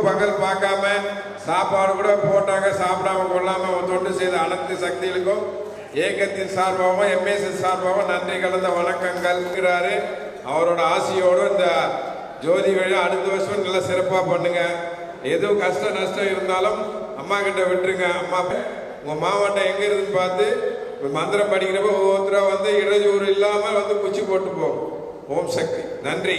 பகல் பார்க்காம சாப்பாடு கூட போட்டாங்க, சாப்பிடாம கொள்ளாம தொண்டு செய்த அனைத்து சக்திகளுக்கும் இயக்கத்தின் சார்பாகவும் எம்ஏஎஸ் சார்பாகவும் நன்றி கலந்த வணக்கங்கள் இருக்கிறாரு. அவரோட ஆசையோடு இந்த ஜோதி வழி அடுத்த வருஷம் நல்லா சிறப்பாக பண்ணுங்க. எதுவும் கஷ்ட நஷ்டம் இருந்தாலும் அம்மா கிட்ட விட்டுருங்க. அம்மா உங்கள் மாவட்டம் எங்கே இருக்குன்னு பார்த்து மந்திரம் படிக்கிறப்ப ஒவ்வொருத்தராக வந்து இடையூறு இல்லாமல் வந்து குச்சி போட்டு போகும். ஓம் சக்தி. நன்றி.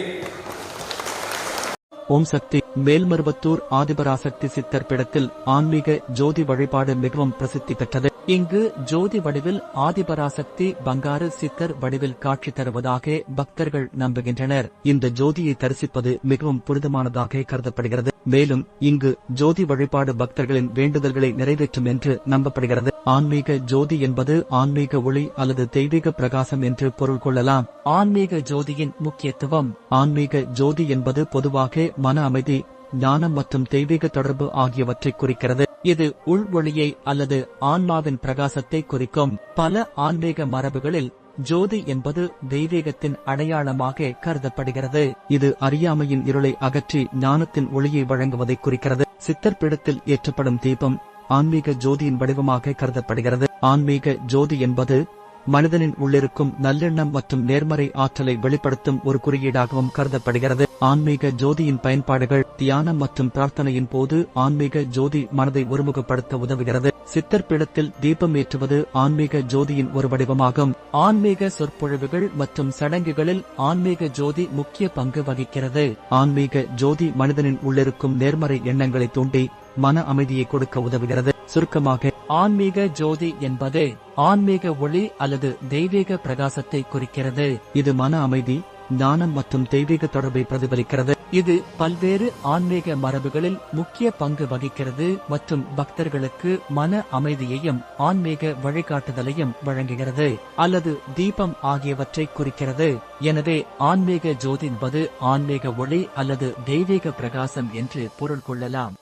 ஓம் சக்தி. மேல்மருவத்தூர் ஆதிபராசக்தி சித்தர் பீடத்தில் ஆன்மீக ஜோதி வழிபாடு மிகவும் பிரசித்தி பெற்றது. இங்கு ஜோதி வடிவில் ஆதிபராசக்தி பங்காரு சித்தர் வடிவில் காட்சி தருவதாக பக்தர்கள் நம்புகின்றனர். இந்த ஜோதியை தரிசிப்பது மிகவும் புனிதமானதாக கருதப்படுகிறது. மேலும் இங்கு ஜோதி வழிபாடு பக்தர்களின் வேண்டுதல்களை நிறைவேற்றும் என்று நம்பப்படுகிறது. ஆன்மீக ஜோதி என்பது ஆன்மீக ஒளி அல்லது தெய்வீக பிரகாசம் என்று பொருள் கொள்ளலாம். ஆன்மீக ஜோதியின் முக்கியத்துவம். ஆன்மீக ஜோதி என்பது பொதுவாக மன அமைதி, ஞானம் மற்றும் தெய்வீக தொடர்பு ஆகியவற்றை குறிக்கிறது. இது உள் ஒளியை அல்லது ஆன்மாவின் பிரகாசத்தை குறிக்கும். பல ஆன்மீக மரபுகளில் ஜோதி என்பது தெய்வீகத்தின் அடையாளமாக கருதப்படுகிறது. இது அறியாமையின் இருளை அகற்றி ஞானத்தின் ஒளியை வழங்குவதை குறிக்கிறது. சித்தர் பீடத்தில் ஏற்றப்படும் தீபம் ஆன்மீக ஜோதியின் வடிவமாக கருதப்படுகிறது. ஆன்மீக ஜோதி என்பது மனிதனின் உள்ளிருக்கும் நல்லெண்ணம் மற்றும் நேர்மறை ஆற்றலை வெளிப்படுத்தும் ஒரு குறியீடாகவும் கருதப்படுகிறது. ஆன்மீக ஜோதியின் பயன்பாடுகள். தியானம் மற்றும் பிரார்த்தனையின் போது ஆன்மீக ஜோதி மனதை ஒருமுகப்படுத்த உதவுகிறது. சித்தர் பீடத்தில் தீபம் ஏற்றுவது ஆன்மீக ஜோதியின் ஒரு வடிவமாகும். ஆன்மீக சொற்பொழிவுகள் மற்றும் சடங்குகளில் ஆன்மீக ஜோதி முக்கிய பங்கு வகிக்கிறது. ஆன்மீக ஜோதி மனிதனின் உள்ளிருக்கும் நேர்மறை எண்ணங்களை தூண்டி மன அமைதியை கொடுக்க உதவுகிறது. சுருக்கமாக, ஆன்மீக ஜோதி என்பது ஆன்மீக ஒளி அல்லது தெய்வீக பிரகாசத்தை குறிக்கிறது. இது மன அமைதி, ஞானம் மற்றும் தெய்வீக தொடர்பை பிரதிபலிக்கிறது. இது பல்வேறு ஆன்மீக மரபுகளில் முக்கிய பங்கு வகிக்கிறது மற்றும் பக்தர்களுக்கு மன அமைதியையும் ஆன்மீக வழிகாட்டுதலையும் வழங்குகிறது அல்லது தீபம் ஆகியவற்றை குறிக்கிறது. எனவே ஆன்மீக ஜோதி என்பது ஆன்மீக ஒளி அல்லது தெய்வீக பிரகாசம் என்று பொருள் கொள்ளலாம்.